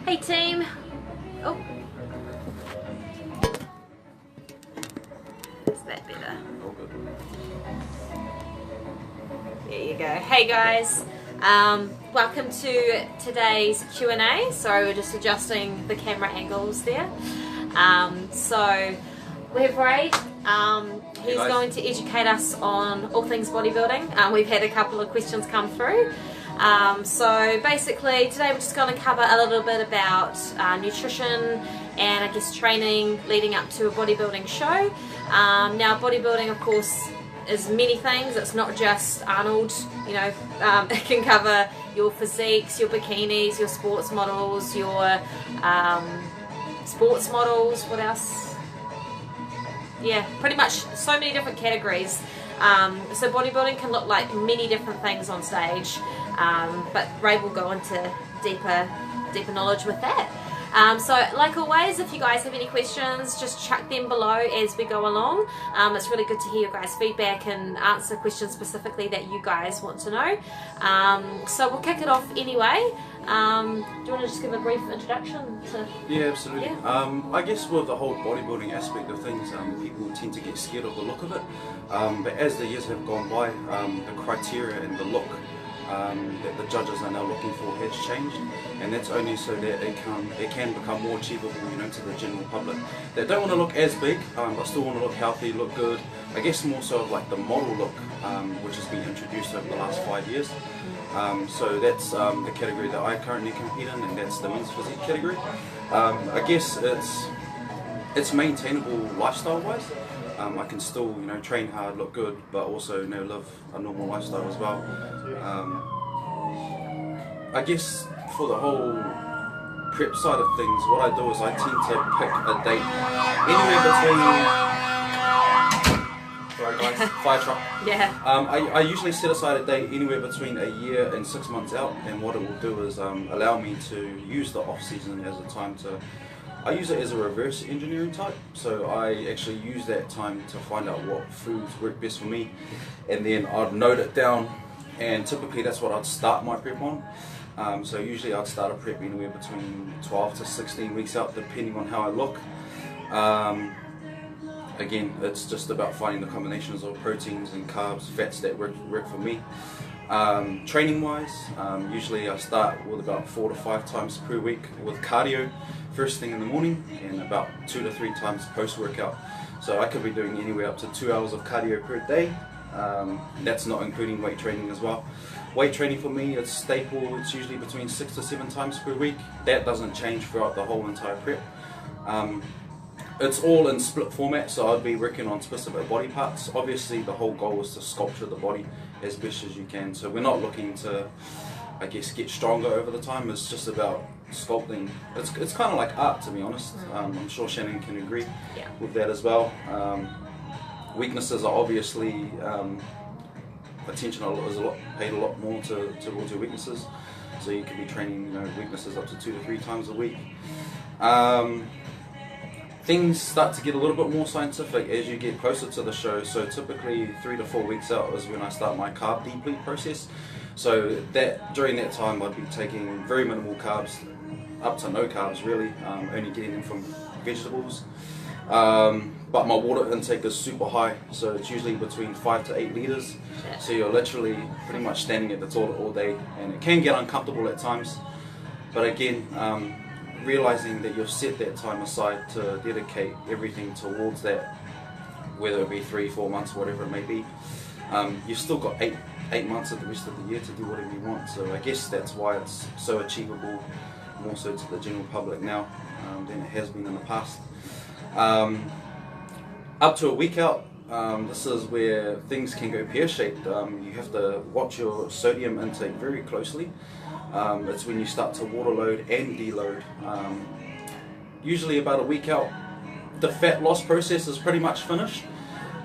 Hey team. Oh. Is that better? There you go. Hey guys. Welcome to today's Q&A. Sorry, we're just adjusting the camera angles there. So we have Ray. He's going to educate us on all things bodybuilding. We've had a couple of questions come through. So basically today we're just going to cover a little bit about nutrition and I guess training leading up to a bodybuilding show. Now bodybuilding of course is many things. It's not just Arnold, you know. It can cover your physiques, your bikinis, your sports models, your sports models, what else? Yeah, pretty much so many different categories. So bodybuilding can look like many different things on stage, but Ray will go into deeper knowledge with that. So like always, if you guys have any questions, just chuck them below as we go along. It's really good to hear your guys' feedback and answer questions specifically that you guys want to know. So we'll kick it off anyway. Do you want to just give a brief introduction to... Yeah, absolutely. Yeah. I guess with the whole bodybuilding aspect of things, people tend to get scared of the look of it. But as the years have gone by, the criteria and the look that the judges are now looking for has changed, and that's only so that it can become more achievable, you know, to the general public that don't want to look as big, but still want to look healthy, look good. I guess more so of like the model look, which has been introduced over the last 5 years. So that's the category that I currently compete in, and that's the men's physique category. I guess it's maintainable lifestyle-wise. I can still, you know, train hard, look good, but also, you know, live a normal lifestyle as well. I guess for the whole prep side of things, what I do is I tend to pick a date anywhere between... Sorry guys, fire truck. Yeah. I usually set aside a date anywhere between a year and 6 months out, and what it will do is allow me to use the off season as a time to... I use it as a reverse engineering type, so I actually use that time to find out what foods work best for me, and then I'd note it down, and typically that's what I'd start my prep on. So usually I'd start a prep anywhere between 12 to 16 weeks out, depending on how I look. Again, it's just about finding the combinations of proteins and carbs, fats that work for me. Training wise, usually I start with about 4 to 5 times per week with cardio first thing in the morning, and about 2 to 3 times post workout. So I could be doing anywhere up to 2 hours of cardio per day. That's not including weight training as well. Weight training for me is staple. It's usually between 6 to 7 times per week. That doesn't change throughout the whole entire prep. It's all in split format, so I'd be working on specific body parts. Obviously the whole goal is to sculpture the body as best as you can, so we're not looking to, I guess, get stronger over the time. It's just about sculpting. It's kind of like art, to be honest. I'm sure Shannon can agree with that as well. Weaknesses are obviously attention is paid a lot more towards your weaknesses, so you can be training, you know, weaknesses up to 2 to 3 times a week. Things start to get a little bit more scientific as you get closer to the show, so typically 3 to 4 weeks out is when I start my carb deplete process. So that during that time I'd be taking very minimal carbs, up to no carbs really, only getting them from vegetables. But my water intake is super high, so it's usually between 5 to 8 litres. So you're literally pretty much standing at the toilet all day, and it can get uncomfortable at times. But again, realizing that you've set that time aside to dedicate everything towards that, whether it be 3-4 months, whatever it may be, you've still got 8 months of the rest of the year to do whatever you want. So I guess that's why it's so achievable, more so to the general public now than it has been in the past. Up to a week out, this is where things can go pear-shaped. You have to watch your sodium intake very closely. It's when you start to water load and deload. Usually about a week out, the fat loss process is pretty much finished.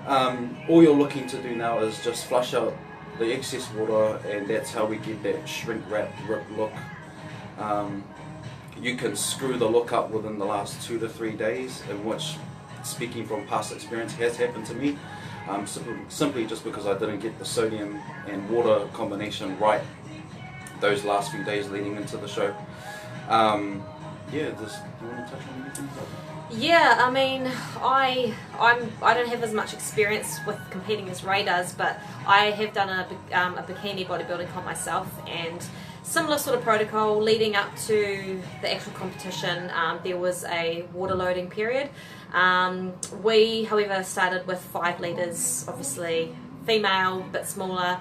All you're looking to do now is just flush out the excess water, and that's how we get that shrink wrap rip look. You can screw the look up within the last 2 to 3 days, in which, speaking from past experience, has happened to me. Simply just because I didn't get the sodium and water combination right those last few days leading into the show. yeah, do you want to touch on anything about that? Yeah, I mean, I don't have as much experience with competing as Ray does, but I have done a bikini bodybuilding comp myself, and similar sort of protocol leading up to the actual competition. There was a water loading period. We, however, started with 5 litres, obviously female, a bit smaller,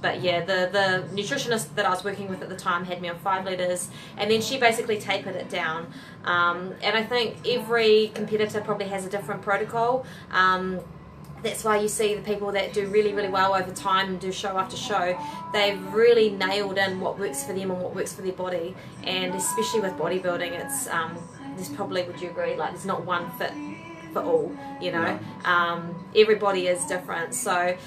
but yeah, the nutritionist that I was working with at the time had me on 5 litres, and then she basically tapered it down, and I think every competitor probably has a different protocol. That's why you see the people that do really, really well over time and do show after show, they've really nailed in what works for them and what works for their body. And especially with bodybuilding, it's there's probably, would you agree, like there's not one fit for all, you know. Everybody is different. So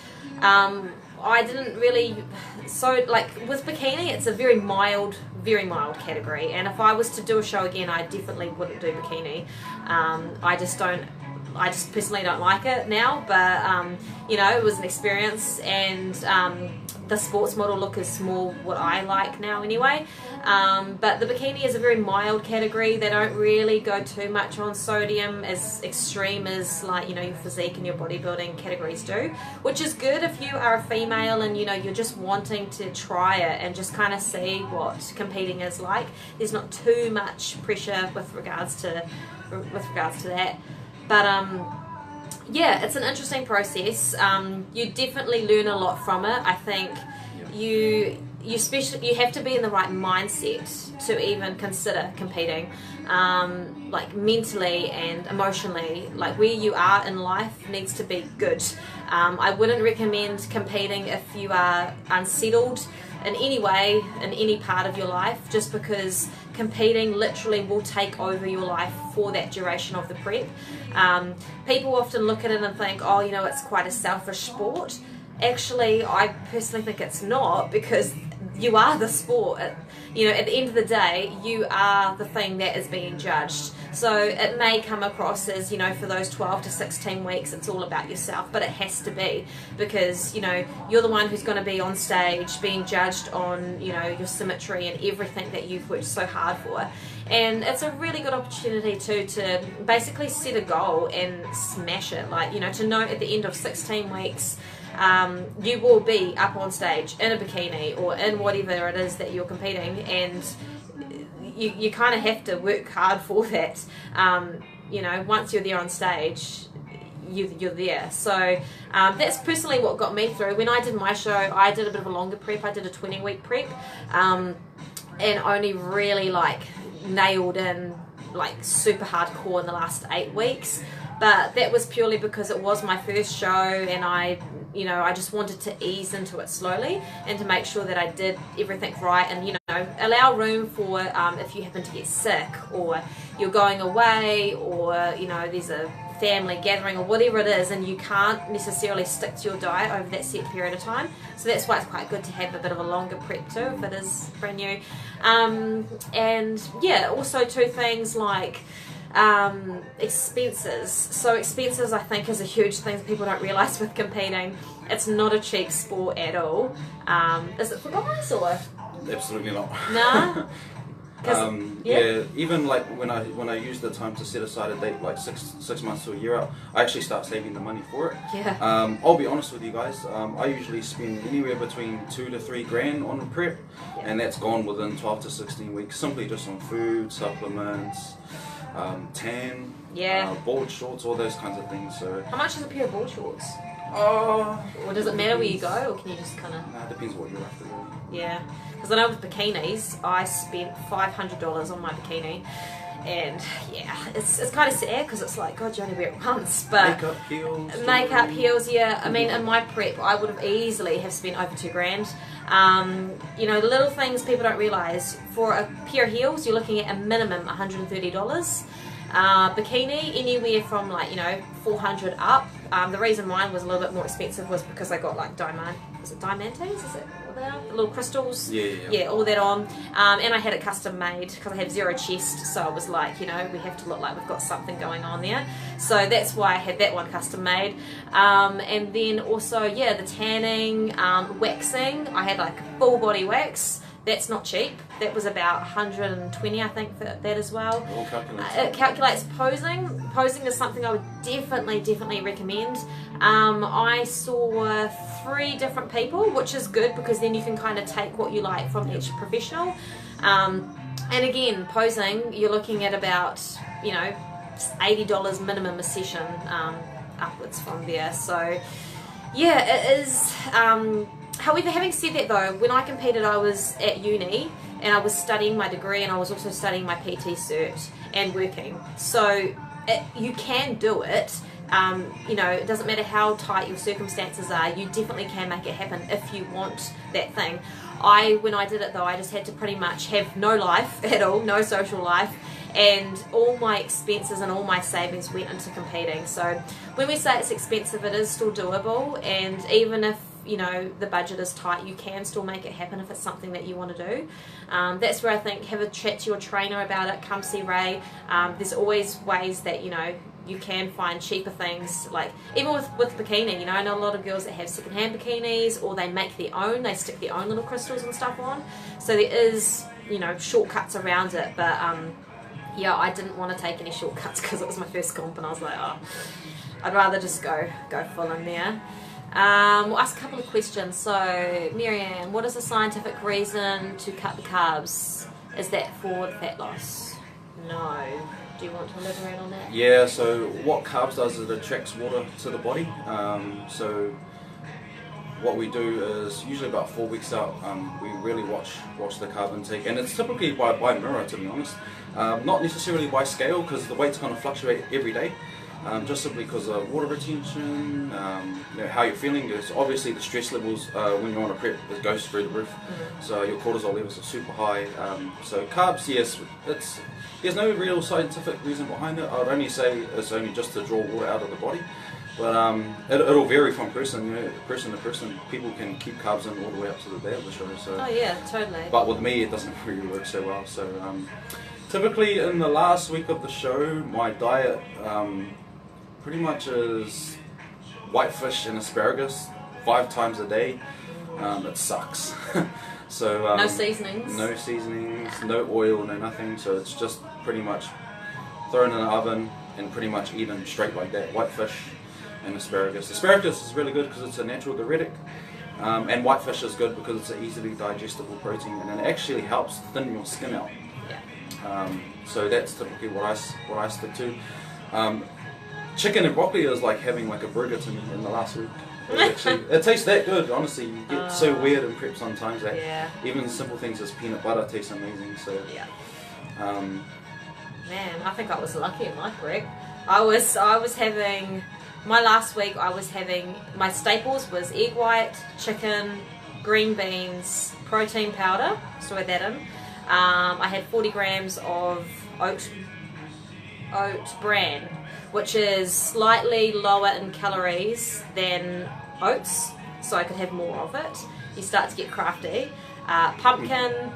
I didn't really, so like with bikini, it's a very mild category, and if I was to do a show again, I definitely wouldn't do bikini. I just personally don't like it now, but you know, it was an experience, and the sports model look is more what I like now anyway. But the bikini is a very mild category. They don't really go too much on sodium as extreme as, like, you know, your physique and your bodybuilding categories do, which is good if you are a female and, you know, you're just wanting to try it and just kind of see what competing is like. There's not too much pressure with regards to that. But yeah, it's an interesting process. You definitely learn a lot from it. I think you have to be in the right mindset to even consider competing, like mentally and emotionally. Like where you are in life needs to be good. I wouldn't recommend competing if you are unsettled in any way, in any part of your life, just because competing literally will take over your life for that duration of the prep. People often look at it and think, oh, you know, it's quite a selfish sport. Actually, I personally think it's not, because you are the sport. You know, at the end of the day, you are the thing that is being judged. So it may come across as, you know, for those 12 to 16 weeks, it's all about yourself, but it has to be, because, you know, you're the one who's going to be on stage being judged on, you know, your symmetry and everything that you've worked so hard for. And it's a really good opportunity too to basically set a goal and smash it. Like, you know, to know at the end of 16 weeks, you will be up on stage in a bikini or in whatever it is that you're competing, and you kind of have to work hard for that. You know, once you're there on stage, you're there. So that's personally what got me through. When I did my show, I did a bit of a longer prep. I did a 20-week prep, and only really like nailed in like super hardcore in the last 8 weeks. But that was purely because it was my first show, and I just wanted to ease into it slowly and to make sure that I did everything right, and, you know, allow room for if you happen to get sick, or you're going away, or, you know, there's a family gathering or whatever it is, and you can't necessarily stick to your diet over that set period of time. So that's why it's quite good to have a bit of a longer prep too, if it is brand new. And yeah, also two things like expenses. So expenses, I think, is a huge thing that people don't realise with competing. It's not a cheap sport at all. Is it for guys or? Absolutely not. Nah. Yeah, even like when I use the time to set aside a date, like six months to a year out, I actually start saving the money for it. Yeah. I'll be honest with you guys. I usually spend anywhere between $2 to $3 grand on a prep, and that's gone within 12 to 16 weeks, simply just on food, supplements, tan, board shorts, all those kinds of things. So how much is a pair of board shorts? Or does it matter where you go, or can you just kind of? Nah, it depends what you're after, really. Yeah, because I know with bikinis, I spent $500 on my bikini, and yeah, it's kind of sad because it's like, God, you only wear it once. But makeup, heels, yeah. I mean, in my prep, I would have easily have spent over $2 grand. You know, the little things people don't realise. For a pair of heels, you're looking at a minimum $130. Bikini, anywhere from, like, you know, $400 up. The reason mine was a little bit more expensive was because I got like diamantes? Is it what they are? The little crystals? Yeah, all that on. And I had it custom made because I have zero chest, so I was like, you know, we have to look like we've got something going on there. So that's why I had that one custom made. And then also, yeah, the tanning, waxing. I had like full body wax. That's not cheap. That was about 120, I think, for that as well. It all calculates. It calculates posing. Posing is something I would definitely recommend. I saw 3 different people, which is good because then you can kind of take what you like from each professional. And again, posing, you're looking at about, you know, $80 minimum a session, upwards from there. So yeah, it is. However, having said that though, when I competed I was at uni and I was studying my degree and I was also studying my PT cert and working. So you can do it. You know, it doesn't matter how tight your circumstances are, you definitely can make it happen if you want that thing. When I did it though, I just had to pretty much have no life at all, no social life, and all my expenses and all my savings went into competing. So when we say it's expensive, it is still doable, and even if, you know, the budget is tight, you can still make it happen if it's something that you want to do. That's where I think have a chat to your trainer about it, come see Ray. There's always ways that, you know, you can find cheaper things, like even with bikini, you know, I know a lot of girls that have secondhand bikinis, or they make their own, they stick their own little crystals and stuff on. So there is, you know, shortcuts around it, but yeah, I didn't want to take any shortcuts because it was my first comp and I was like, oh, I'd rather just go full in there. We'll ask a couple of questions. So, Marianne, what is the scientific reason to cut the carbs? Is that for fat loss? No. Do you want to elaborate on that? Yeah, so what carbs does is it attracts water to the body. So what we do is usually about 4 weeks out, we really watch the carb intake, and it's typically by mirror, to be honest. Not necessarily by scale, because the weight's going to fluctuate every day. Just simply because of water retention, you know, how you're feeling. It's obviously the stress levels when you're on a prep, it goes through the roof. So your cortisol levels are super high. So carbs, yes, there's no real scientific reason behind it. I would only say it's only just to draw water out of the body. But it'll vary from person, you know, person to person. People can keep carbs in all the way up to the day of the show. So. Oh yeah, totally. But with me, it doesn't really work so well. So typically in the last week of the show, my diet pretty much is whitefish and asparagus 5 times a day. It sucks. So no seasonings. No seasonings, no oil, no nothing. So it's just pretty much thrown in the oven and pretty much eaten straight like that. Whitefish and asparagus. Asparagus is really good because it's a natural diuretic, and whitefish is good because it's an easily digestible protein, and it actually helps thin your skin out. Yeah. So that's typically what I stick to. Chicken and broccoli is like having like a burger to me in the last week. It tastes that good, honestly. You get so weird in prep sometimes that even simple things as peanut butter taste amazing. So yeah. Man, I think I was lucky in my prep. I was having, my last week I was having, my staples was egg white, chicken, green beans, protein powder, so I had that in. I had 40 grams of oat bran, which is slightly lower in calories than oats, so I could have more of it. You start to get crafty. Pumpkin,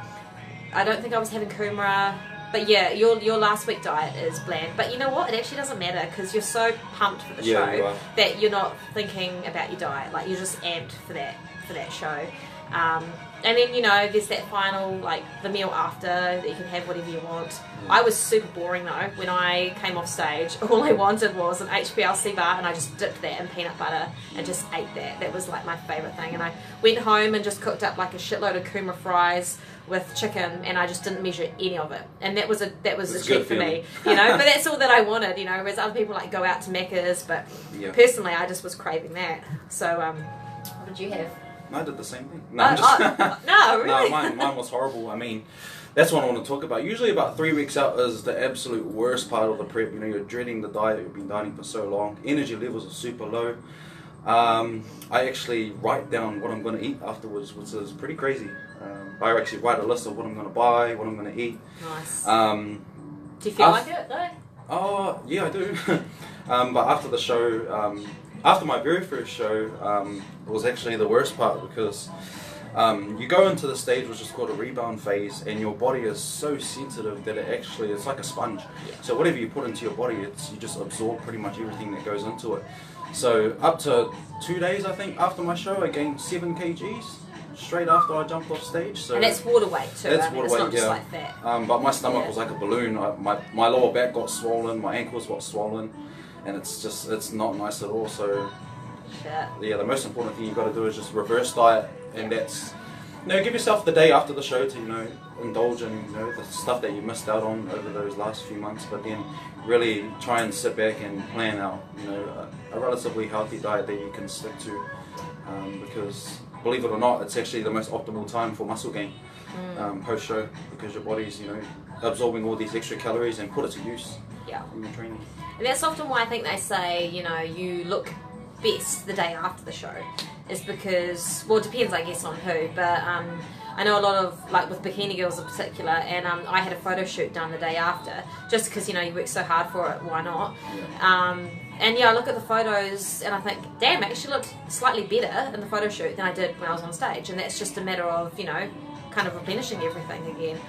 I don't think I was having kumara, but yeah, your last week diet is bland. But you know what? It actually doesn't matter because you're so pumped for the show that you're not thinking about your diet. Like, you're just amped for that show. And then, you know, there's that final, like, the meal after that you can have whatever you want. I was super boring though. When I came off stage, all I wanted was an HPLC bar, and I just dipped that in peanut butter and just ate that. That was like my favourite thing. And I went home and just cooked up like a shitload of kumara fries with chicken, and I just didn't measure any of it. And that was a treat for me, you know. But that's all that I wanted, you know. Whereas other people like go out to Macca's, but personally, I just was craving that. So, what did you have? I did the same thing. No, I'm just no, really? No, mine was horrible. I mean, that's what I want to talk about. Usually about 3 weeks out is the absolute worst part of the prep. You know, you're dreading the diet, you've been dieting for so long. Energy levels are super low. I actually write down what I'm going to eat afterwards, which is pretty crazy. I actually write a list of what I'm going to buy, what I'm going to eat. Nice. Do you feel like it though? Oh, yeah, I do. But after the show, after my very first show, it was actually the worst part because you go into the stage which is called a rebound phase, and your body is so sensitive that it's like a sponge. So whatever you put into your body, you just absorb pretty much everything that goes into it. So up to 2 days, I think, after my show, I gained 7 kgs. straight after I jumped off stage. So and that's water weight too. That's I mean, water it's weight, not just yeah. like fat. But my stomach was like a balloon. My lower back got swollen, my ankles got swollen, and it's not nice at all. So yeah, the most important thing you've got to do is just reverse diet, and that's, give yourself the day after the show to indulge in the stuff that you missed out on over those last few months, but then really try and sit back and plan out a relatively healthy diet that you can stick to, because believe it or not, it's actually the most optimal time for muscle gain post show, because your body's absorbing all these extra calories and put it to use in your training. And that's often why I think they say you look best the day after the show, is because, well, it depends I guess on who, but I know a lot of, like with bikini girls in particular, and I had a photo shoot done the day after, just because you work so hard for it, why not? And I look at the photos and I think, damn, I actually looked slightly better in the photo shoot than I did when I was on stage, and that's just a matter of kind of replenishing everything again.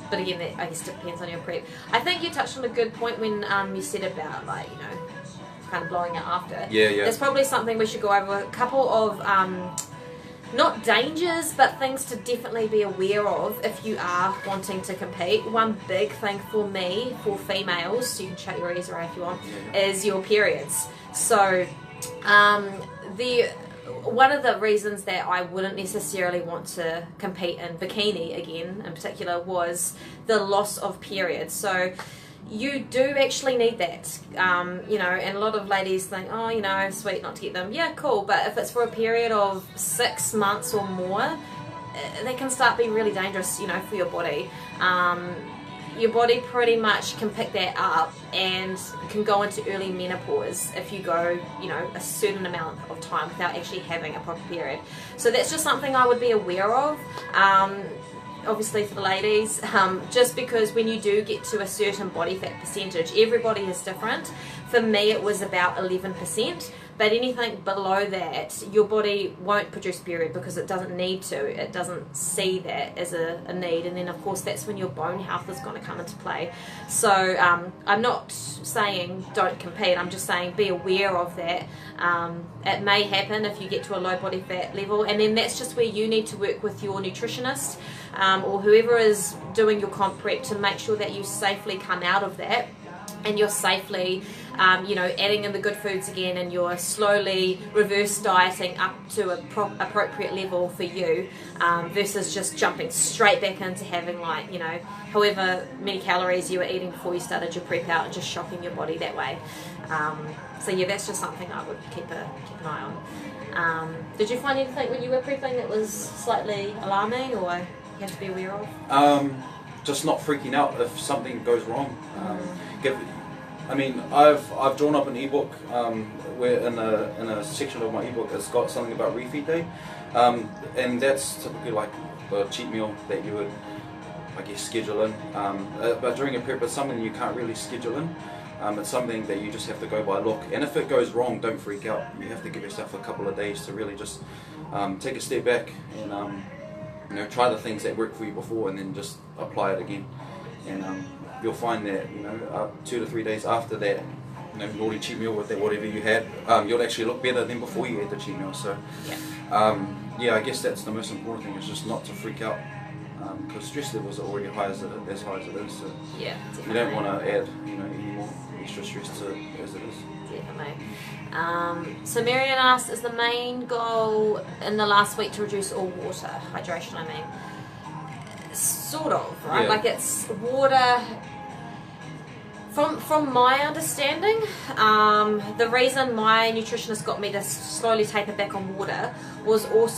But again, that I guess depends on your prep. I think you touched on a good point when you said about kind of blowing out after. Yeah. There's probably something we should go over. A couple of not dangers, but things to definitely be aware of if you are wanting to compete. One big thing for me, for females, so you can shut your ears around if you want, is your periods. So one of the reasons that I wouldn't necessarily want to compete in bikini again in particular was the loss of periods. So you do actually need that, and a lot of ladies think, oh, sweet not to get them. Yeah, cool, but if it's for a period of 6 months or more, they can start being really dangerous, for your body. Your body pretty much can pick that up and can go into early menopause if you go, a certain amount of time without actually having a proper period. So that's just something I would be aware of. Obviously for the ladies, just because when you do get to a certain body fat percentage, everybody is different. For me it was about 11%, but anything below that, your body won't produce period because it doesn't need to. It doesn't see that as a need, and then of course that's when your bone health is going to come into play. So I'm not saying don't compete, I'm just saying be aware of that. It may happen if you get to a low body fat level, and then that's just where you need to work with your nutritionist or whoever is doing your comp prep to make sure that you safely come out of that, and you're safely adding in the good foods again, and you're slowly reverse dieting up to a appropriate level for you, versus just jumping straight back into having however many calories you were eating before you started your prep out, and just shocking your body that way. So yeah, that's just something I would keep an eye on. Did you find anything when you were prepping that was slightly alarming or you have to be aware of? Just not freaking out if something goes wrong. I've drawn up an ebook where in a section of my ebook it's got something about refeed day, and that's typically like the cheat meal that you would, I guess, schedule in. But during a prep, it's something you can't really schedule in. It's something that you just have to go by look, and if it goes wrong, don't freak out. You have to give yourself a couple of days to really just take a step back and try the things that worked for you before, and then just apply it again. And you'll find that 2 to 3 days after that naughty cheat meal with that whatever you had, you'll actually look better than before you ate the cheat meal. So I guess that's the most important thing, is just not to freak out, because stress levels are already high as it is. So yeah, you don't want to add any more extra stress to it as it is. Definitely. So Marion asked, is the main goal in the last week to reduce all water hydration? I mean, sort of, right? Yeah. Like it's water. From my understanding, the reason my nutritionist got me to slowly taper back on water was also